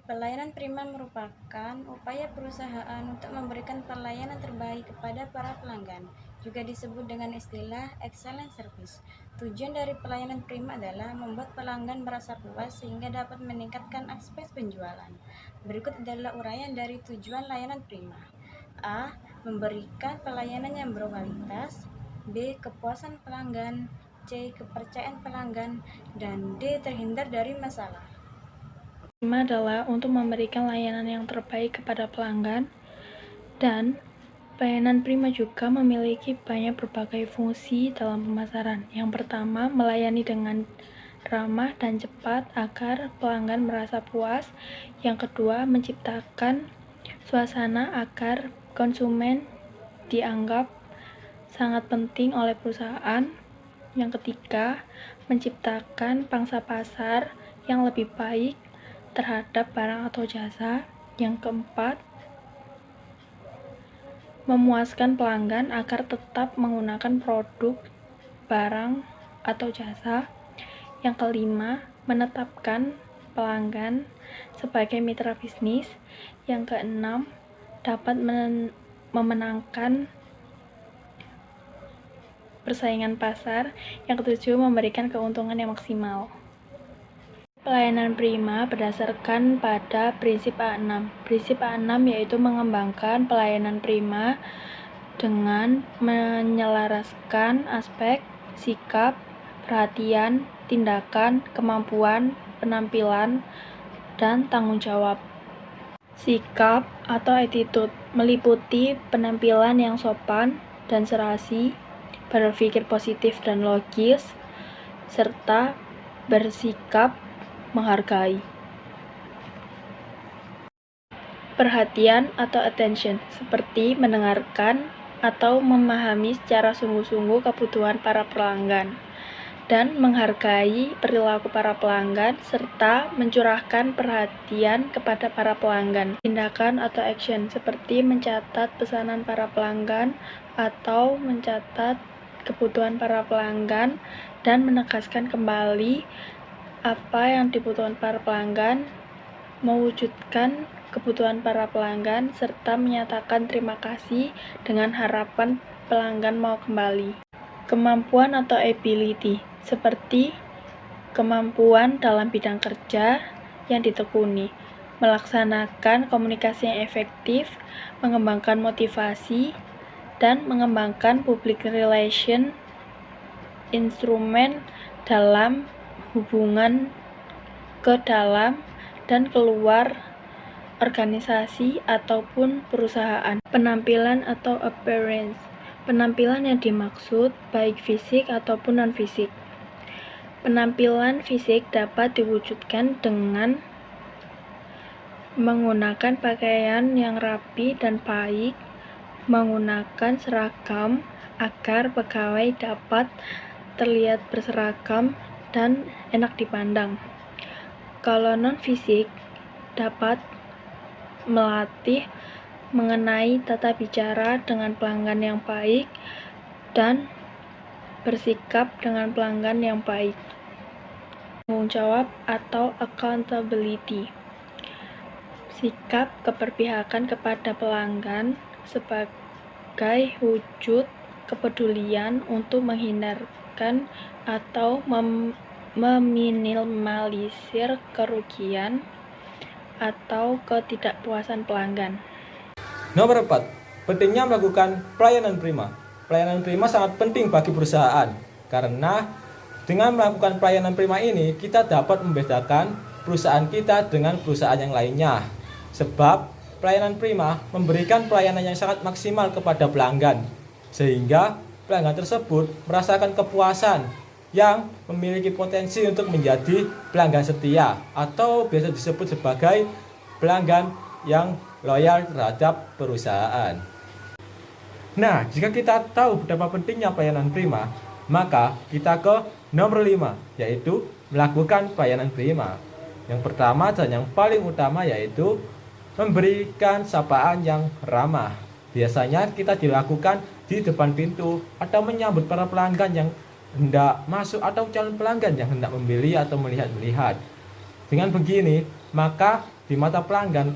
Pelayanan prima merupakan upaya perusahaan untuk memberikan pelayanan terbaik kepada para pelanggan, juga disebut dengan istilah excellent service. Tujuan dari pelayanan prima adalah membuat pelanggan merasa puas sehingga dapat meningkatkan aspek penjualan. Berikut adalah uraian dari tujuan layanan prima. A. Memberikan pelayanan yang berkualitas. B. Kepuasan pelanggan. C. Kepercayaan pelanggan. Dan D. Terhindar dari masalah. Prima adalah untuk memberikan layanan yang terbaik kepada pelanggan, dan pelayanan prima juga memiliki banyak berbagai fungsi dalam pemasaran. Yang pertama, melayani dengan ramah dan cepat agar pelanggan merasa puas. Yang kedua, menciptakan suasana agar konsumen dianggap sangat penting oleh perusahaan. Yang ketiga, menciptakan pangsa pasar yang lebih baik terhadap barang atau jasa. Yang keempat, memuaskan pelanggan agar tetap menggunakan produk, barang, atau jasa. Yang kelima, menetapkan pelanggan sebagai mitra bisnis. Yang keenam, dapat memenangkan persaingan pasar. Yang ketujuh, memberikan keuntungan yang maksimal. Pelayanan prima berdasarkan pada prinsip A6. Prinsip A6 yaitu mengembangkan pelayanan prima dengan menyelaraskan aspek, sikap, perhatian, tindakan, kemampuan, penampilan, dan tanggung jawab. Sikap atau attitude meliputi penampilan yang sopan dan serasi, berpikir positif dan logis, serta bersikap menghargai. Perhatian atau attention seperti mendengarkan atau memahami secara sungguh-sungguh kebutuhan para pelanggan dan menghargai perilaku para pelanggan serta mencurahkan perhatian kepada para pelanggan. Tindakan atau action seperti mencatat pesanan para pelanggan atau mencatat kebutuhan para pelanggan dan menegaskan kembali apa yang dibutuhkan para pelanggan, mewujudkan kebutuhan para pelanggan, serta menyatakan terima kasih dengan harapan pelanggan mau kembali. Kemampuan atau ability seperti kemampuan dalam bidang kerja yang ditekuni, melaksanakan komunikasi yang efektif, mengembangkan motivasi, dan mengembangkan public relation instrumen dalam hubungan ke dalam dan keluar organisasi ataupun perusahaan. Penampilan atau appearance. Penampilan yang dimaksud baik fisik ataupun non-fisik. Penampilan fisik dapat diwujudkan dengan menggunakan pakaian yang rapi dan baik, menggunakan seragam agar pegawai dapat terlihat berseragam dan enak dipandang. Kalau non-fisik, dapat melatih mengenai tata bicara dengan pelanggan yang baik dan bersikap dengan pelanggan yang baik. Tanggung jawab atau accountability. Sikap keberpihakan kepada pelanggan sebagai wujud kepedulian untuk menghindarkan atau meminimalisir kerugian atau ketidakpuasan pelanggan. Nomor 4. Pentingnya melakukan pelayanan prima. Pelayanan prima sangat penting bagi perusahaan karena dengan melakukan pelayanan prima ini kita dapat membedakan perusahaan kita dengan perusahaan yang lainnya. Sebab pelayanan prima memberikan pelayanan yang sangat maksimal kepada pelanggan sehingga pelanggan tersebut merasakan kepuasan yang memiliki potensi untuk menjadi pelanggan setia atau biasa disebut sebagai pelanggan yang loyal terhadap perusahaan. Nah, jika kita tahu betapa pentingnya pelayanan prima, maka kita ke nomor 5, yaitu melakukan pelayanan prima. Yang pertama dan yang paling utama yaitu memberikan sapaan yang ramah. Biasanya kita dilakukan di depan pintu atau menyambut para pelanggan yang hendak masuk atau calon pelanggan yang hendak membeli atau melihat-lihat. Dengan begini, maka di mata pelanggan,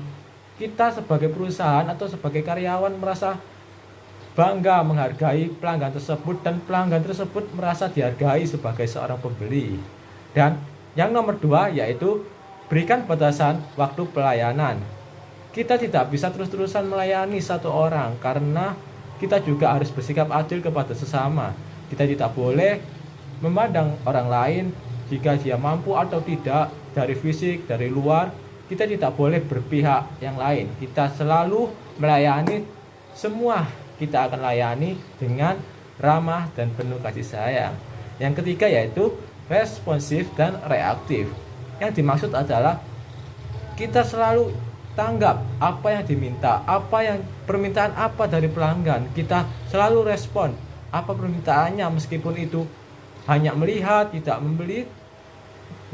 kita sebagai perusahaan atau sebagai karyawan merasa bangga menghargai pelanggan tersebut, dan pelanggan tersebut merasa dihargai sebagai seorang pembeli. Dan yang nomor 2 yaitu berikan batasan waktu pelayanan. Kita tidak bisa terus-terusan melayani satu orang, karena kita juga harus bersikap adil kepada sesama. Kita tidak boleh memandang orang lain jika dia mampu atau tidak dari fisik, dari luar. Kita tidak boleh berpihak yang lain. Kita selalu melayani semua. Kita akan layani dengan ramah dan penuh kasih sayang. Yang ketiga yaitu responsif dan reaktif. Yang dimaksud adalah kita selalu tanggap apa yang diminta, permintaan apa dari pelanggan. Kita selalu respon apa permintaannya, meskipun itu hanya melihat, tidak membeli.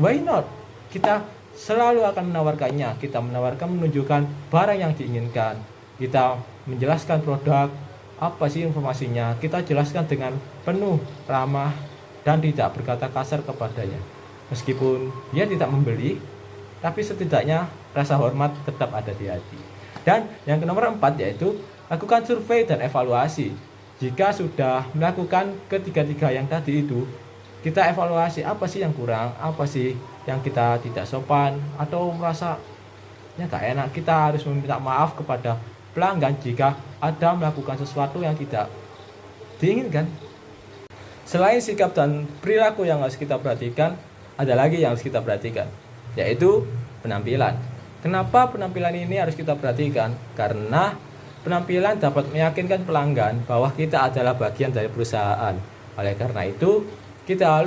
Why not? Kita selalu akan menawarkannya. Kita menunjukkan barang yang diinginkan. Kita menjelaskan produk, apa sih informasinya, kita jelaskan dengan penuh ramah dan tidak berkata kasar kepadanya. Meskipun dia tidak membeli, tapi setidaknya rasa hormat tetap ada di hati. Dan yang nomor 4 yaitu lakukan survei dan evaluasi. Jika sudah melakukan ketiga-tiga yang tadi itu, kita evaluasi apa sih yang kurang, apa sih yang kita tidak sopan atau merasa gak enak. Kita harus meminta maaf kepada pelanggan jika ada melakukan sesuatu yang tidak diinginkan. Selain sikap dan perilaku yang harus kita perhatikan, ada lagi yang harus kita perhatikan, yaitu penampilan. Kenapa penampilan ini harus kita perhatikan? Karena penampilan dapat meyakinkan pelanggan bahwa kita adalah bagian dari perusahaan. Oleh karena itu, kita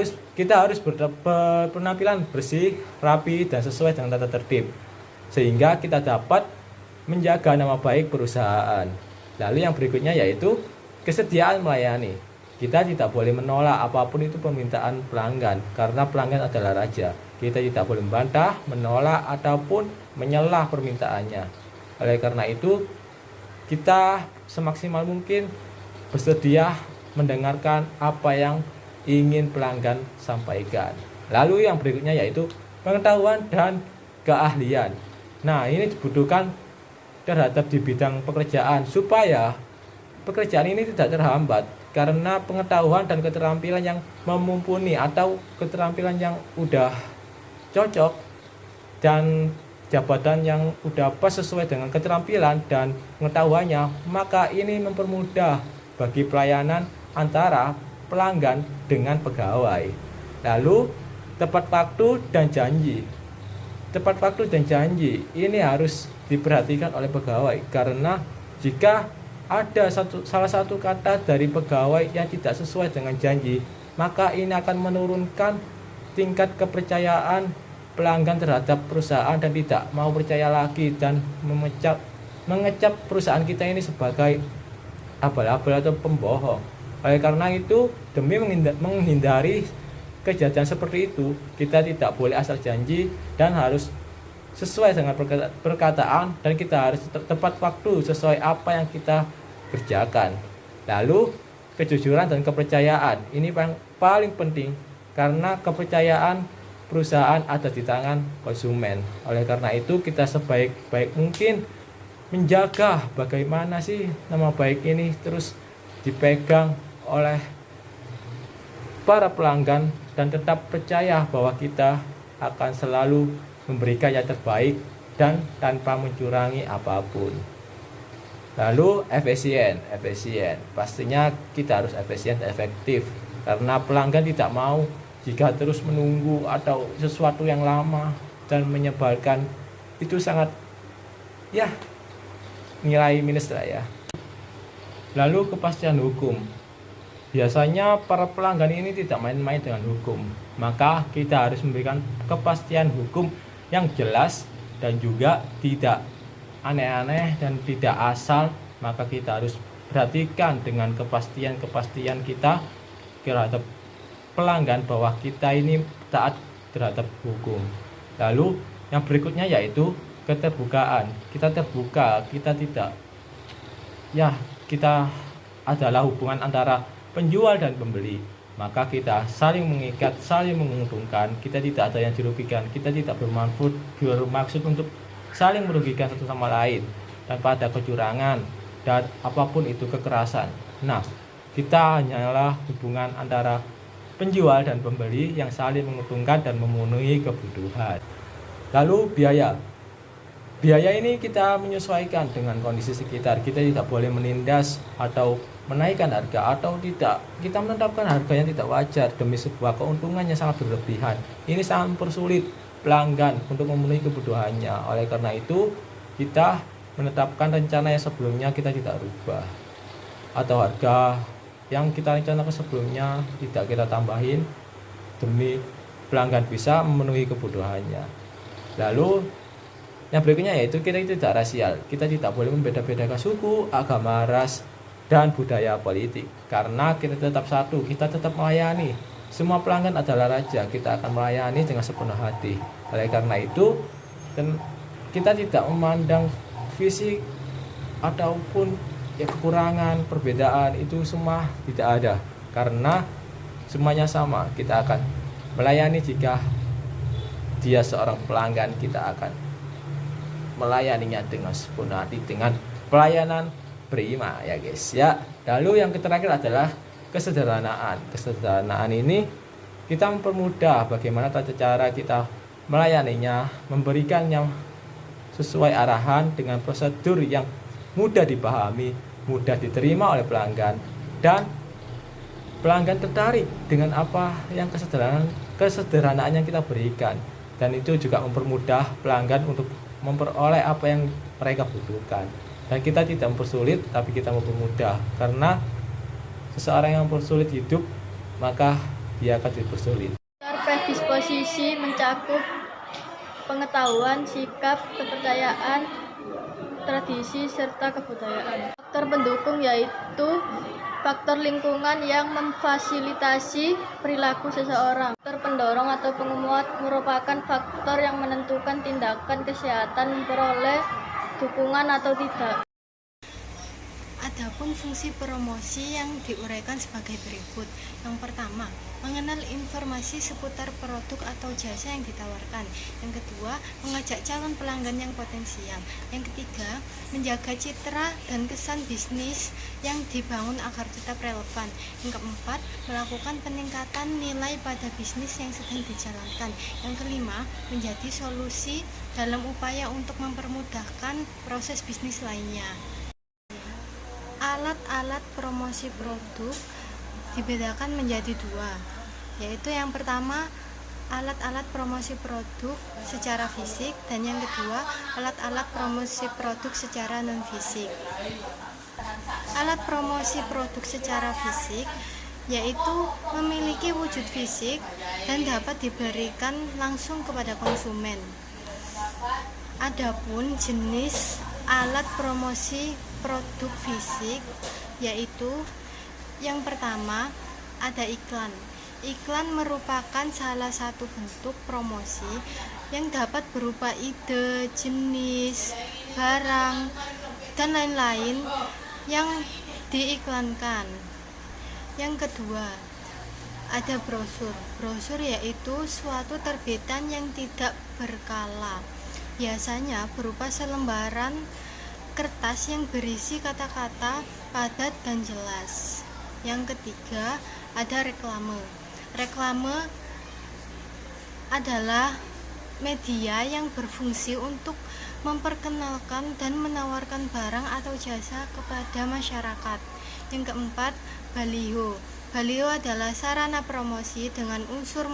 harus berpenampilan bersih, rapi, dan sesuai dengan tata tertib, sehingga kita dapat menjaga nama baik perusahaan. Lalu yang berikutnya yaitu kesediaan melayani. Kita tidak boleh menolak apapun itu permintaan pelanggan, karena pelanggan adalah raja. Kita tidak boleh membantah, menolak, ataupun menyelah permintaannya. Oleh karena itu, kita semaksimal mungkin bersedia mendengarkan apa yang ingin pelanggan sampaikan. Lalu yang berikutnya yaitu pengetahuan dan keahlian. Nah, ini dibutuhkan terhadap di bidang pekerjaan supaya pekerjaan ini tidak terhambat, karena pengetahuan dan keterampilan yang mumpuni atau keterampilan yang udah cocok dan jabatan yang udah pas sesuai dengan keterampilan dan pengetahuannya, maka ini mempermudah bagi pelayanan antara pelanggan dengan pegawai. Lalu tepat waktu dan janji. Tepat waktu dan janji ini harus diperhatikan oleh pegawai, karena jika ada salah satu kata dari pegawai yang tidak sesuai dengan janji, maka ini akan menurunkan tingkat kepercayaan pelanggan terhadap perusahaan dan tidak mau percaya lagi dan mengecap perusahaan kita ini sebagai abal-abal atau pembohong. Oleh karena itu, demi menghindari kejadian seperti itu, kita tidak boleh asal janji dan harus sesuai dengan perkataan, dan kita harus tepat waktu sesuai apa yang kita kerjakan. Lalu kejujuran dan kepercayaan ini yang paling penting, karena kepercayaan perusahaan ada di tangan konsumen. Oleh karena itu, kita sebaik-baik mungkin menjaga bagaimana sih nama baik ini terus dipegang oleh para pelanggan dan tetap percaya bahwa kita akan selalu memberikan yang terbaik dan tanpa mencurangi apapun. Lalu efisien. Pastinya kita harus efisien dan efektif, karena pelanggan tidak mau jika terus menunggu atau sesuatu yang lama dan menyebalkan. Itu sangat nilai minus lah ya. Lalu kepastian hukum. Biasanya para pelanggan ini tidak main-main dengan hukum, maka kita harus memberikan kepastian hukum yang jelas dan juga tidak aneh-aneh dan tidak asal. Maka kita harus perhatikan dengan kepastian kita terhadap pelanggan bahwa kita ini taat terhadap hukum. Lalu yang berikutnya yaitu keterbukaan. Kita terbuka, kita tidak kita adalah hubungan antara penjual dan pembeli. maka kita saling mengikat, saling menguntungkan, kita tidak ada yang dirugikan, kita tidak bermaksud untuk saling merugikan satu sama lain tanpa ada kecurangan dan apapun itu kekerasan. Nah, kita hanyalah hubungan antara penjual dan pembeli yang saling menguntungkan dan memenuhi kebutuhan. Lalu biaya ini kita menyesuaikan dengan kondisi sekitar. Kita tidak boleh menindas atau menaikkan harga atau tidak. Kita menetapkan harga yang tidak wajar demi sebuah keuntungan yang sangat berlebihan. Ini sangat mempersulit pelanggan untuk memenuhi kebutuhannya. Oleh karena itu, kita menetapkan rencana yang sebelumnya kita tidak rubah. Atau harga yang kita rencanakan sebelumnya tidak kita tambahin demi pelanggan bisa memenuhi kebutuhannya. Lalu yang berikutnya yaitu kita tidak rasial. Kita tidak boleh membeda-bedakan suku, agama, ras, dan budaya politik. Karena kita tetap satu, kita tetap melayani. Semua pelanggan adalah raja, kita akan melayani dengan sepenuh hati. Oleh karena itu, kita tidak memandang fisik ataupun kekurangan, perbedaan itu semua tidak ada. Karena semuanya sama, kita akan melayani jika dia seorang pelanggan, kita akan melayaninya dengan sepenuh hati dengan pelayanan prima ya guys ya. Lalu yang terakhir adalah kesederhanaan. Kesederhanaan ini kita mempermudah bagaimana tata cara kita melayaninya, memberikannya sesuai arahan dengan prosedur yang mudah dipahami, mudah diterima oleh pelanggan, dan pelanggan tertarik dengan apa yang kesederhanaan yang kita berikan. Dan itu juga mempermudah pelanggan untuk memperoleh apa yang mereka butuhkan. Dan kita tidak mempersulit, tapi kita mempermudah. Karena seseorang yang mempersulit hidup, maka dia akan dipersulit. Predisposisi mencakup pengetahuan, sikap, kepercayaan, tradisi, serta kebudayaan. Faktor pendukung yaitu faktor lingkungan yang memfasilitasi perilaku seseorang. Faktor pendorong atau penguat merupakan faktor yang menentukan tindakan kesehatan memperoleh dukungan atau tidak. Adapun fungsi promosi yang diuraikan sebagai berikut. Yang pertama, mengenal informasi seputar produk atau jasa yang ditawarkan. Yang kedua, mengajak calon pelanggan yang potensial. Yang ketiga, menjaga citra dan kesan bisnis yang dibangun agar tetap relevan. Yang keempat, melakukan peningkatan nilai pada bisnis yang sedang dijalankan. Yang kelima, menjadi solusi dalam upaya untuk mempermudahkan proses bisnis lainnya. Alat-alat promosi produk dibedakan menjadi dua, yaitu yang pertama alat-alat promosi produk secara fisik dan yang kedua alat-alat promosi produk secara non-fisik. Alat promosi produk secara fisik yaitu memiliki wujud fisik dan dapat diberikan langsung kepada konsumen. Adapun jenis alat promosi produk fisik yaitu yang pertama ada iklan. Iklan merupakan salah satu bentuk promosi yang dapat berupa ide, jenis, barang, dan lain-lain yang diiklankan. Yang kedua, ada brosur. Brosur yaitu suatu terbitan yang tidak berkala. Biasanya berupa selembaran kertas yang berisi kata-kata padat dan jelas. Yang ketiga, ada reklame. Reklame adalah media yang berfungsi untuk memperkenalkan dan menawarkan barang atau jasa kepada masyarakat. Yang keempat, baliho. Baliho adalah sarana promosi dengan unsur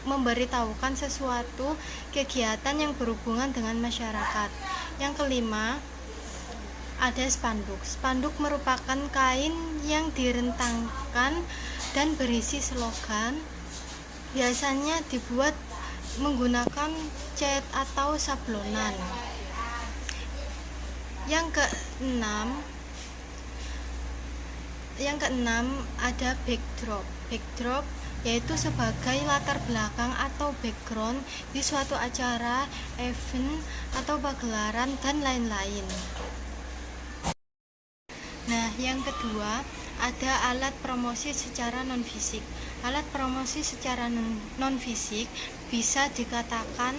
memberitahukan sesuatu kegiatan yang berhubungan dengan masyarakat. Yang kelima, ada spanduk. Spanduk merupakan kain yang direntangkan dan berisi slogan. Biasanya dibuat menggunakan cat atau sablonan. Yang keenam ada backdrop. Backdrop yaitu sebagai latar belakang atau background di suatu acara, event, atau pagelaran dan lain-lain. Nah, yang kedua, ada alat promosi secara non-fisik. Alat promosi secara non-fisik bisa dikatakan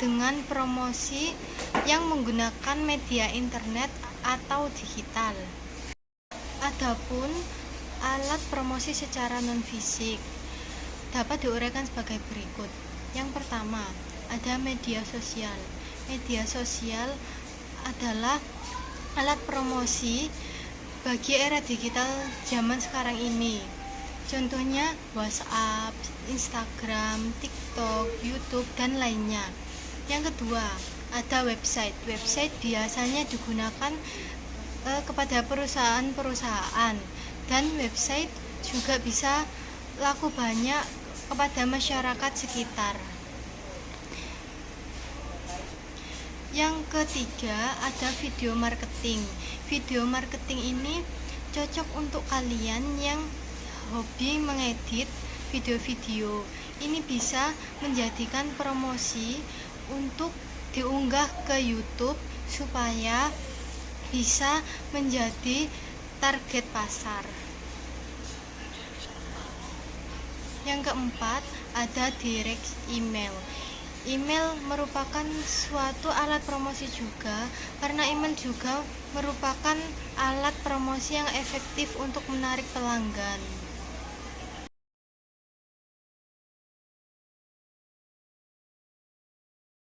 dengan promosi yang menggunakan media internet atau digital. Adapun alat promosi secara non-fisik dapat diuraikan sebagai berikut. Yang pertama, ada media sosial. Media sosial adalah alat promosi bagi era digital zaman sekarang ini. Contohnya WhatsApp, Instagram, TikTok, YouTube, dan lainnya. Yang kedua, ada website. Website biasanya digunakan kepada perusahaan-perusahaan, dan website juga bisa laku banyak kepada masyarakat sekitar. Yang ketiga, ada video marketing. Video marketing ini cocok untuk kalian yang hobi mengedit video-video. Ini bisa menjadikan promosi untuk diunggah ke YouTube supaya bisa menjadi target pasar. Yang keempat, ada direct email. Email merupakan suatu alat promosi juga, karena email juga merupakan alat promosi yang efektif untuk menarik pelanggan.